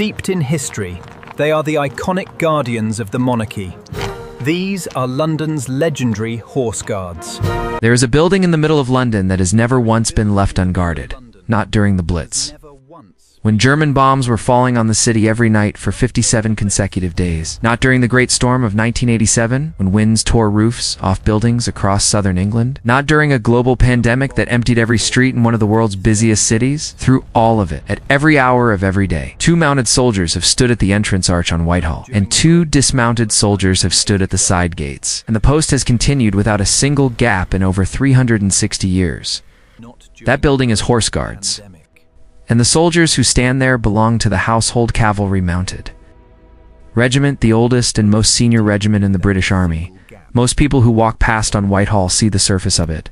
Steeped in history, they are the iconic guardians of the monarchy. These are London's legendary Horse Guards. There is a building in the middle of London that has never once been left unguarded, not during the Blitz. When German bombs were falling on the city every night for 57 consecutive days. Not during the Great Storm of 1987, when winds tore roofs off buildings across southern England. Not during a global pandemic that emptied every street in one of the world's busiest cities. Through all of it, at every hour of every day, 2 mounted soldiers have stood at the entrance arch on Whitehall, and 2 dismounted soldiers have stood at the side gates. And the post has continued without a single gap in over 360 years. That building is Horse Guards. And the soldiers who stand there belong to the Household Cavalry Mounted Regiment, the oldest and most senior regiment in the British Army. Most people who walk past on Whitehall see the surface of it.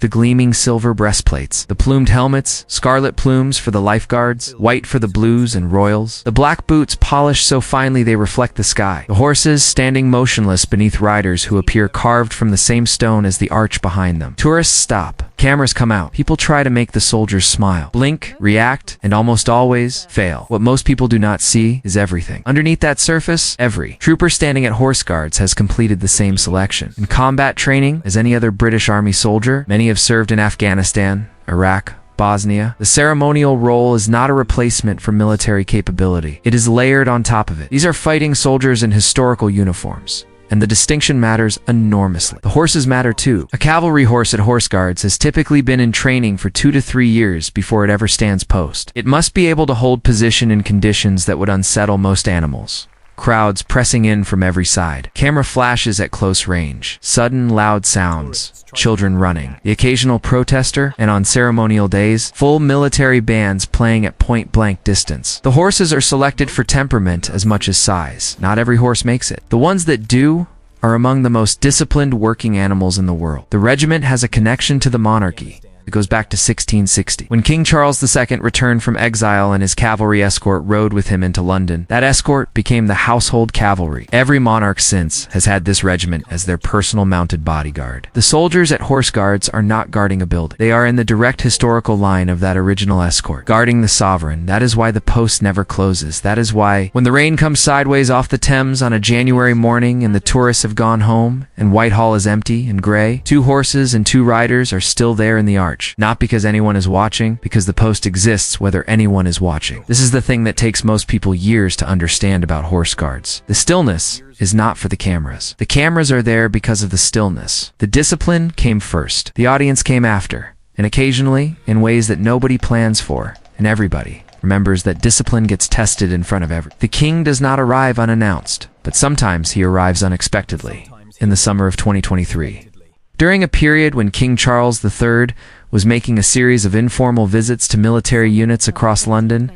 The gleaming silver breastplates, the plumed helmets, scarlet plumes for the lifeguards, white for the blues and royals, the black boots polished so finely they reflect the sky, the horses standing motionless beneath riders who appear carved from the same stone as the arch behind them. Tourists stop. Cameras come out. People try to make the soldiers smile, blink, react, and almost always fail. What most people do not see is everything. Underneath that surface, every trooper standing at Horse Guards has completed the same selection. In combat training, as any other British Army soldier, many have served in Afghanistan, Iraq, Bosnia. The ceremonial role is not a replacement for military capability. It is layered on top of it. These are fighting soldiers in historical uniforms. And the distinction matters enormously. The horses matter too. A cavalry horse at Horse Guards has typically been in training for 2 to 3 years before it ever stands post. It must be able to hold position in conditions that would unsettle most animals. Crowds pressing in from every side. Camera flashes at close range. Sudden loud sounds. Children running. The occasional protester, and on ceremonial days, full military bands playing at point-blank distance. The horses are selected for temperament as much as size. Not every horse makes it. The ones that do are among the most disciplined working animals in the world. The regiment has a connection to the monarchy. It goes back to 1660, when King Charles II returned from exile and his cavalry escort rode with him into London. That escort became the Household Cavalry. Every monarch since has had this regiment as their personal mounted bodyguard. The soldiers at Horse Guards are not guarding a building. They are in the direct historical line of that original escort, guarding the sovereign. That is why the post never closes. That is why, when the rain comes sideways off the Thames on a January morning and the tourists have gone home and Whitehall is empty and gray, 2 horses and 2 riders are still there in the arch. Not because anyone is watching, because the post exists whether anyone is watching. This is the thing that takes most people years to understand about Horse Guards. The stillness is not for the cameras. The cameras are there because of the stillness. The discipline came first. The audience came after. And occasionally, in ways that nobody plans for, and everybody remembers that discipline gets tested in front of everyone. The king does not arrive unannounced, but sometimes he arrives unexpectedly. In the summer of 2023. During a period when King Charles III was making a series of informal visits to military units across London,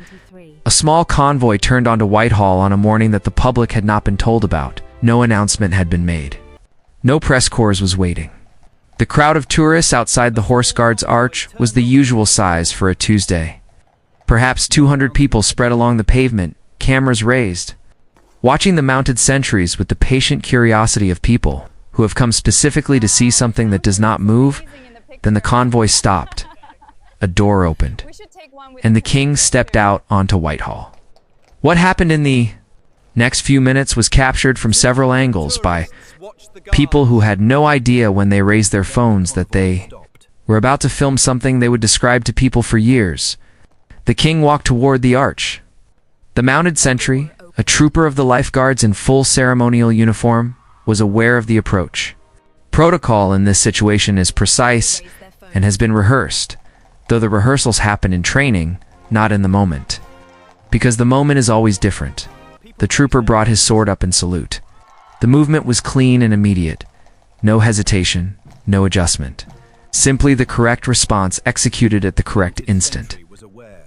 a small convoy turned onto Whitehall on a morning that the public had not been told about. No announcement had been made. No press corps was waiting. The crowd of tourists outside the Horse Guards arch was the usual size for a Tuesday. Perhaps 200 people spread along the pavement, cameras raised, watching the mounted sentries with the patient curiosity of people who have come specifically to see something that does not move. Then the convoy stopped. A door opened, and the king stepped out onto Whitehall. What happened in the next few minutes was captured from several angles by people who had no idea when they raised their phones that they were about to film something they would describe to people for years. The king walked toward the arch. The mounted sentry, a trooper of the lifeguards in full ceremonial uniform, was aware of the approach. Protocol in this situation is precise and has been rehearsed, though the rehearsals happen in training, not in the moment. Because the moment is always different. The trooper brought his sword up in salute. The movement was clean and immediate. No hesitation, no adjustment. Simply the correct response executed at the correct instant.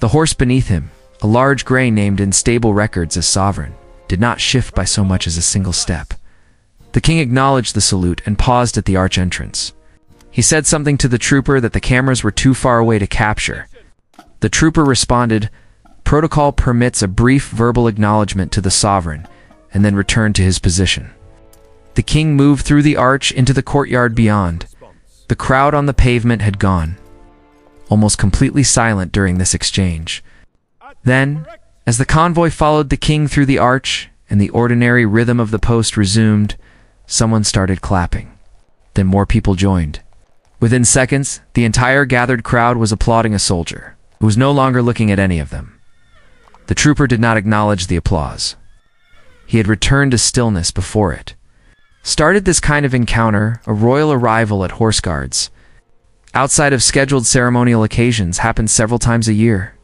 The horse beneath him, a large gray named in stable records as sovereign, did not shift by so much as a single step. The king acknowledged the salute and paused at the arch entrance. He said something to the trooper that the cameras were too far away to capture. The trooper responded, "Protocol permits a brief verbal acknowledgement to the sovereign," and then returned to his position. The king moved through the arch into the courtyard beyond. The crowd on the pavement had gone, almost completely silent during this exchange. Then, As the convoy followed the king through the arch and the ordinary rhythm of the post resumed, someone started clapping. Then more people joined. Within seconds, the entire gathered crowd was applauding a soldier, who was no longer looking at any of them. The trooper did not acknowledge the applause. He had returned to stillness before it. Started this kind of encounter, a royal arrival at Horse Guards, outside of scheduled ceremonial occasions, happens several times a year,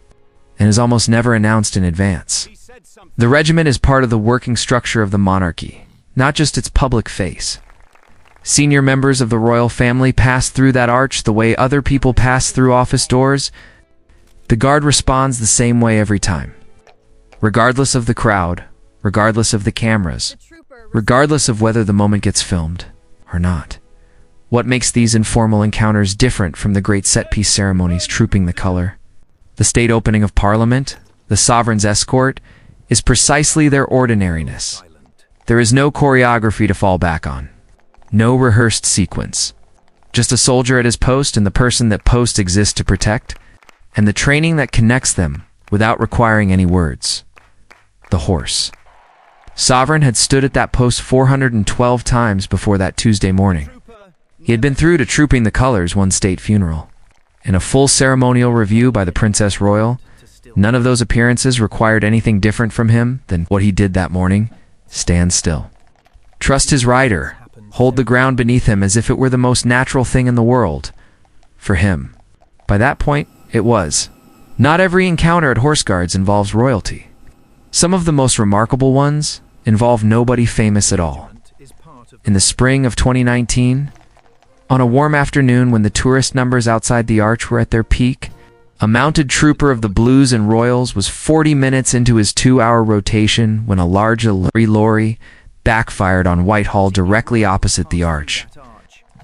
and is almost never announced in advance. The regiment is part of the working structure of the monarchy, not just its public face. Senior members of the royal family pass through that arch the way other people pass through office doors. The guard responds the same way every time. Regardless of the crowd, regardless of the cameras, regardless of whether the moment gets filmed or not. What makes these informal encounters different from the great set-piece ceremonies trooping the color? The state opening of Parliament, the sovereign's escort, is precisely their ordinariness. There is no choreography to fall back on. No rehearsed sequence. Just a soldier at his post and the person that post exists to protect, and the training that connects them without requiring any words. The horse. Sovereign had stood at that post 412 times before that Tuesday morning. He had been through to trooping the colors one state funeral. In a full ceremonial review by the Princess Royal, none of those appearances required anything different from him than what he did that morning: stand still. Trust his rider. Hold the ground beneath him as if it were the most natural thing in the world. For him. By that point, it was. Not every encounter at Horse Guards involves royalty. Some of the most remarkable ones involve nobody famous at all. In the spring of 2019, on a warm afternoon when the tourist numbers outside the arch were at their peak, a mounted trooper of the Blues and Royals was 40 minutes into his 2-hour rotation when a large lorry backfired on Whitehall directly opposite the arch.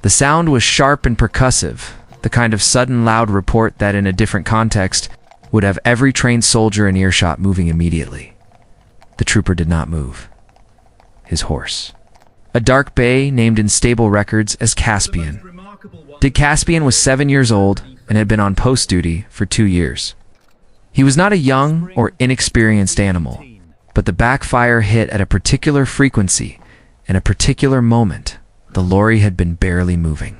The sound was sharp and percussive, the kind of sudden loud report that in a different context would have every trained soldier in earshot moving immediately. The trooper did not move. His horse. A dark bay named in stable records as Caspian. Caspian was 7 years old and had been on post duty for 2 years. He was not a young or inexperienced animal, but the backfire hit at a particular frequency and a particular moment. The lorry had been barely moving.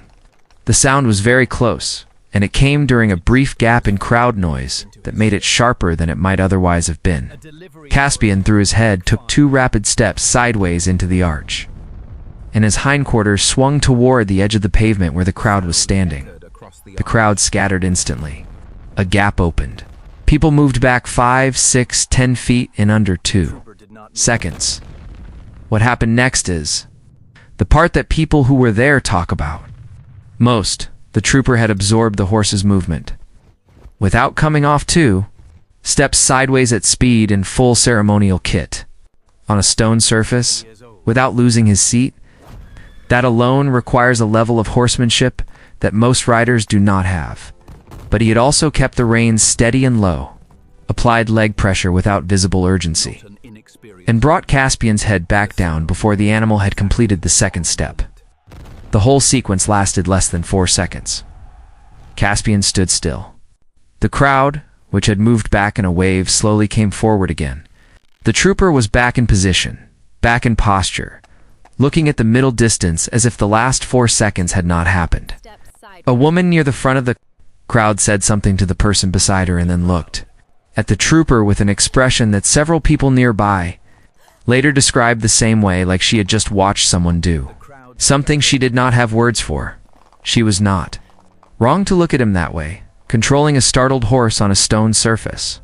The sound was very close, and it came during a brief gap in crowd noise that made it sharper than it might otherwise have been. Caspian, through his head, took 2 rapid steps sideways into the arch, and his hindquarters swung toward the edge of the pavement where the crowd was standing. The crowd scattered instantly. A gap opened. People moved back 5, 6, 10 feet in under 2 seconds. What happened next is the part that people who were there talk about most. The trooper had absorbed the horse's movement. Without coming off too, stepped sideways at speed in full ceremonial kit. On a stone surface, without losing his seat. That alone requires a level of horsemanship that most riders do not have. But he had also kept the reins steady and low, applied leg pressure without visible urgency, and brought Caspian's head back down before the animal had completed the second step. The whole sequence lasted less than 4 seconds. Caspian stood still. The crowd, which had moved back in a wave, slowly came forward again. The trooper was back in position, back in posture, looking at the middle distance as if the last 4 seconds had not happened. A woman near the front of the crowd said something to the person beside her and then looked at the trooper with an expression that several people nearby later described the same way, like she had just watched someone do something she did not have words for. She was not wrong to look at him that way, controlling a startled horse on a stone surface,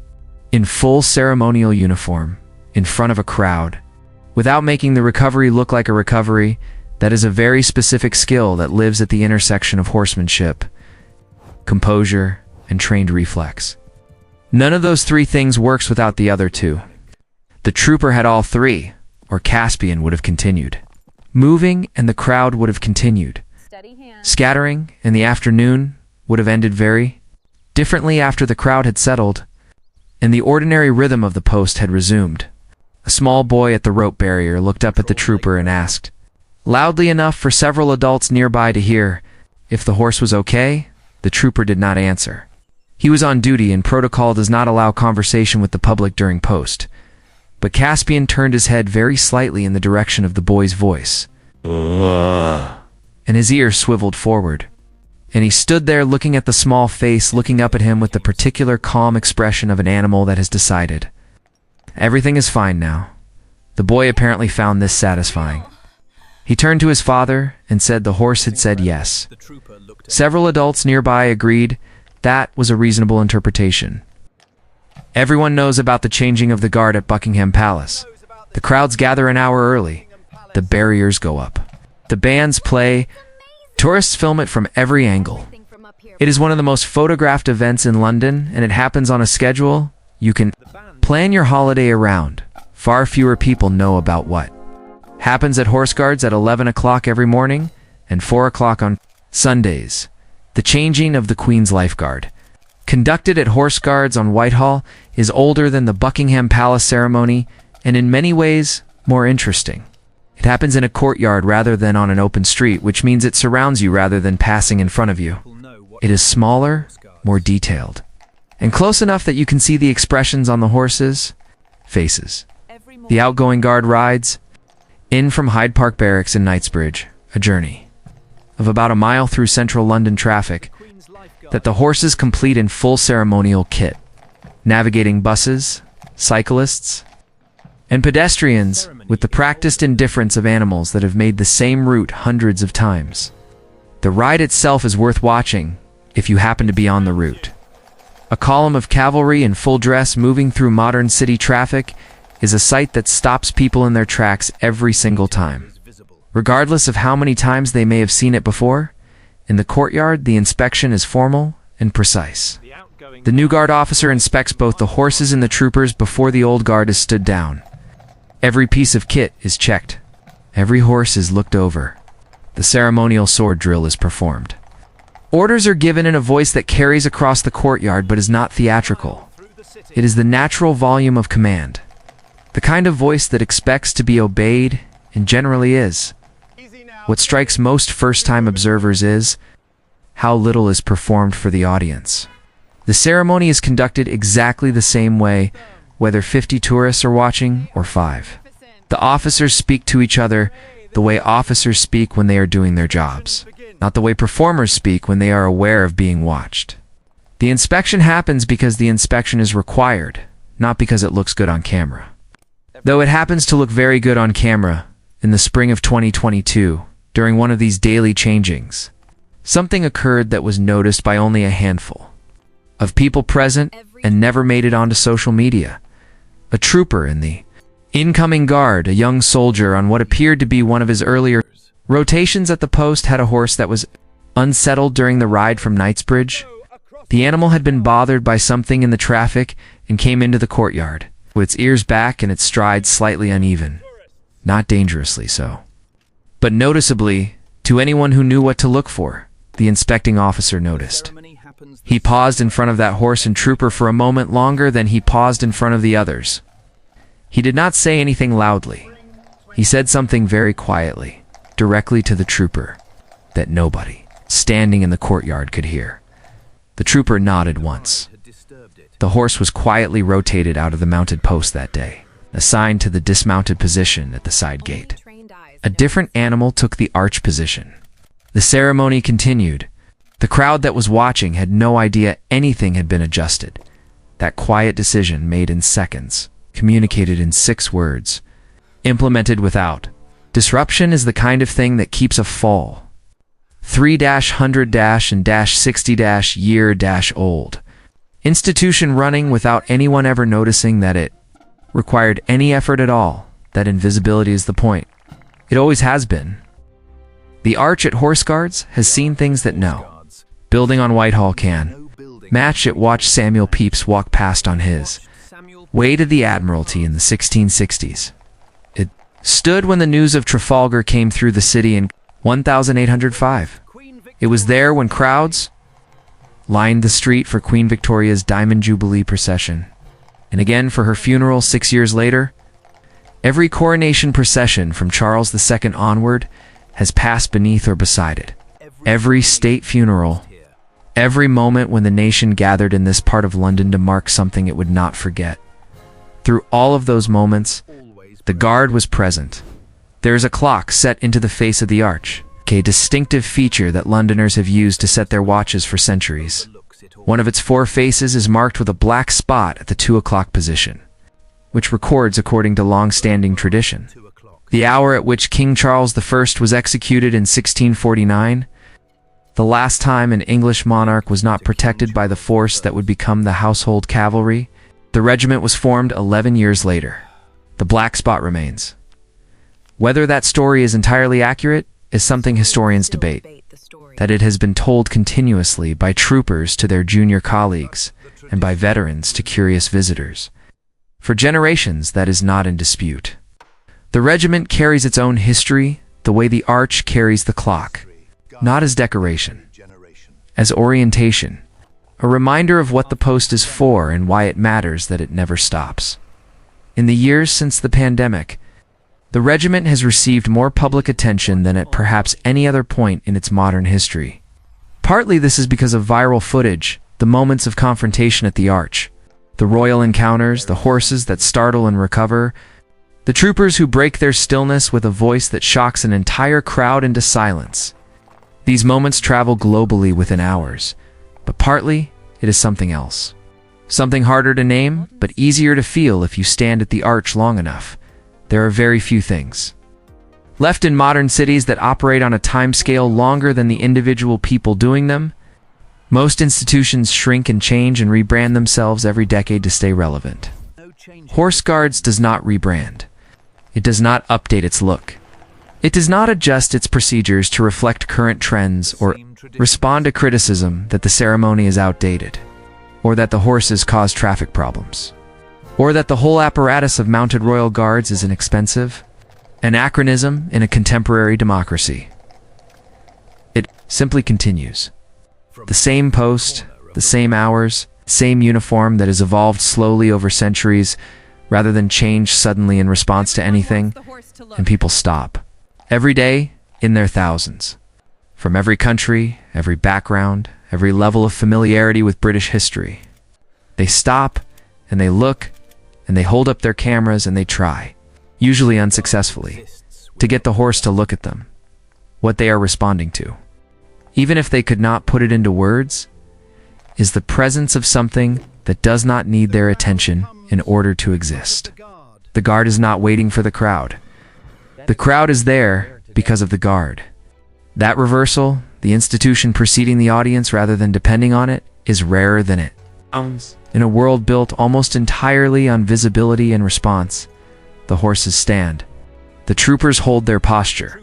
in full ceremonial uniform, in front of a crowd, without making the recovery look like a recovery. That is a very specific skill that lives at the intersection of horsemanship, composure, and trained reflex. None of those 3 things works without the other 2. The trooper had all 3, or Caspian would have continued moving and the crowd would have continued scattering, and the afternoon would have ended very differently after the crowd had settled and the ordinary rhythm of the post had resumed. A small boy at the rope barrier looked up at the trooper and asked, loudly enough for several adults nearby to hear, if the horse was okay. The trooper did not answer. He was on duty and protocol does not allow conversation with the public during post. But Caspian turned his head very slightly in the direction of the boy's voice. And his ear swiveled forward. And he stood there looking at the small face, looking up at him with the particular calm expression of an animal that has decided. Everything is fine now. The boy apparently found this satisfying. He turned to his father and said the horse had said yes. Several adults nearby agreed that was a reasonable interpretation. Everyone knows about the changing of the guard at Buckingham Palace. The crowds gather an hour early. The barriers go up. The bands play. Tourists film it from every angle. It is one of the most photographed events in London, and it happens on a schedule you can plan your holiday around. Far fewer people know about what happens at Horse Guards at 11 o'clock every morning and 4 o'clock on Sundays. The changing of the Queen's Lifeguard, conducted at Horse Guards on Whitehall, is older than the Buckingham Palace ceremony and in many ways more interesting. It happens in a courtyard rather than on an open street, which means it surrounds you rather than passing in front of you. It is smaller, more detailed, and close enough that you can see the expressions on the horses' faces. The outgoing guard rides in from Hyde Park Barracks in Knightsbridge, a journey of about a mile through central London traffic that the horses complete in full ceremonial kit, navigating buses, cyclists, and pedestrians with the practiced indifference of animals that have made the same route hundreds of times. The ride itself is worth watching if you happen to be on the route. A column of cavalry in full dress moving through modern city traffic is a sight that stops people in their tracks every single time. Regardless of how many times they may have seen it before, in the courtyard the inspection is formal and precise. The new guard officer inspects both the horses and the troopers before the old guard is stood down. Every piece of kit is checked. Every horse is looked over. The ceremonial sword drill is performed. Orders are given in a voice that carries across the courtyard but is not theatrical. It is the natural volume of command. The kind of voice that expects to be obeyed and generally is. What strikes most first-time observers is how little is performed for the audience. The ceremony is conducted exactly the same way, whether 50 tourists are watching or 5. The officers speak to each other the way officers speak when they are doing their jobs, not the way performers speak when they are aware of being watched. The inspection happens because the inspection is required, not because it looks good on camera. Though it happens to look very good on camera, in the spring of 2022, during one of these daily changings, something occurred that was noticed by only a handful of people present and never made it onto social media. A trooper in the incoming guard, a young soldier on what appeared to be one of his earlier rotations at the post, had a horse that was unsettled during the ride from Knightsbridge. The animal had been bothered by something in the traffic and came into the courtyard, with its ears back and its stride slightly uneven. Not dangerously so, but noticeably to anyone who knew what to look for. The inspecting officer noticed. He paused in front of that horse and trooper for a moment longer than he paused in front of the others. He did not say anything loudly. He said something very quietly, directly to the trooper, that nobody standing in the courtyard could hear. The trooper nodded once. The horse was quietly rotated out of the mounted post that day, assigned to the dismounted position at the side gate. A different animal took the arch position. The ceremony continued. The crowd that was watching had no idea anything had been adjusted. That quiet decision made in seconds, communicated in 6 words, implemented without disruption, is the kind of thing that keeps a fall 3-100-and-60-year-old institution running without anyone ever noticing that it required any effort at all. That invisibility is the point. It always has been. The arch at Horse Guards has seen things that no building on Whitehall can match. It watched Samuel Pepys walk past on his way to the Admiralty in the 1660s. It stood when the news of Trafalgar came through the city in 1805. It was there when crowds lined the street for Queen Victoria's Diamond Jubilee procession, and again for her funeral 6 years later. Every coronation procession from Charles II onward has passed beneath or beside it. Every state funeral Every moment when the nation gathered in this part of London to mark something it would not forget. Through all of those moments, the Guard was present. There is a clock set into the face of the arch, a distinctive feature that Londoners have used to set their watches for centuries. One of its four faces is marked with a black spot at the 2 o'clock position, which records according to long-standing tradition. The hour at which King Charles I was executed in 1649, the last time an English monarch was not protected by the force that would become the household cavalry. The regiment was formed 11 years later. The black spot remains. Whether that story is entirely accurate is something historians debate. That it has been told continuously by troopers to their junior colleagues and by veterans to curious visitors. For generations, that is not in dispute. The regiment carries its own history, the way the arch carries the clock, not as decoration, as orientation, a reminder of what the post is for and why it matters that it never stops. In the years since the pandemic, the regiment has received more public attention than at perhaps any other point in its modern history. Partly this is because of viral footage, the moments of confrontation at the arch, the royal encounters, the horses that startle and recover, the troopers who break their stillness with a voice that shocks an entire crowd into silence. These moments travel globally within hours, but partly it is something else. Something harder to name, but easier to feel if you stand at the arch long enough. There are very few things left in modern cities that operate on a timescale longer than the individual people doing them. Most institutions shrink and change and rebrand themselves every decade to stay relevant. Horse Guards does not rebrand. It does not update its look. It does not adjust its procedures to reflect current trends or respond to criticism that the ceremony is outdated, or that the horses cause traffic problems, or that the whole apparatus of mounted royal guards is inexpensive, an anachronism in a contemporary democracy. It simply continues. The same post, the same hours, same uniform that has evolved slowly over centuries rather than change suddenly in response to anything, and people stop. Every day, in their thousands. From every country, every background, every level of familiarity with British history. They stop, and they look, and they hold up their cameras and they try, usually unsuccessfully, to get the horse to look at them, what they are responding to. Even if they could not put it into words, is the presence of something that does not need their attention in order to exist. The Guard is not waiting for the crowd. The crowd is there because of the Guard. That reversal, the institution preceding the audience rather than depending on it, is rarer than it. In a world built almost entirely on visibility and response, the horses stand. The troopers hold their posture.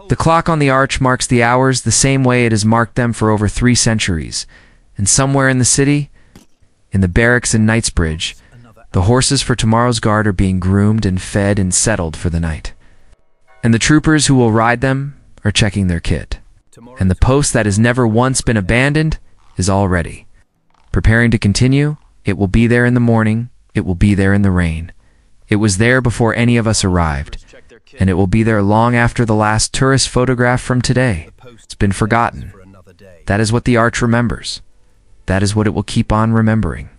The clock on the arch marks the hours the same way it has marked them for over 3 centuries. And somewhere in the city, in the barracks in Knightsbridge, the horses for tomorrow's guard are being groomed and fed and settled for the night. And the troopers who will ride them are checking their kit. And the post that has never once been abandoned is all ready. Preparing to continue, it will be there in the morning, it will be there in the rain. It was there before any of us arrived, and it will be there long after the last tourist photograph from today. It's been forgotten. That is what the arch remembers. That is what it will keep on remembering.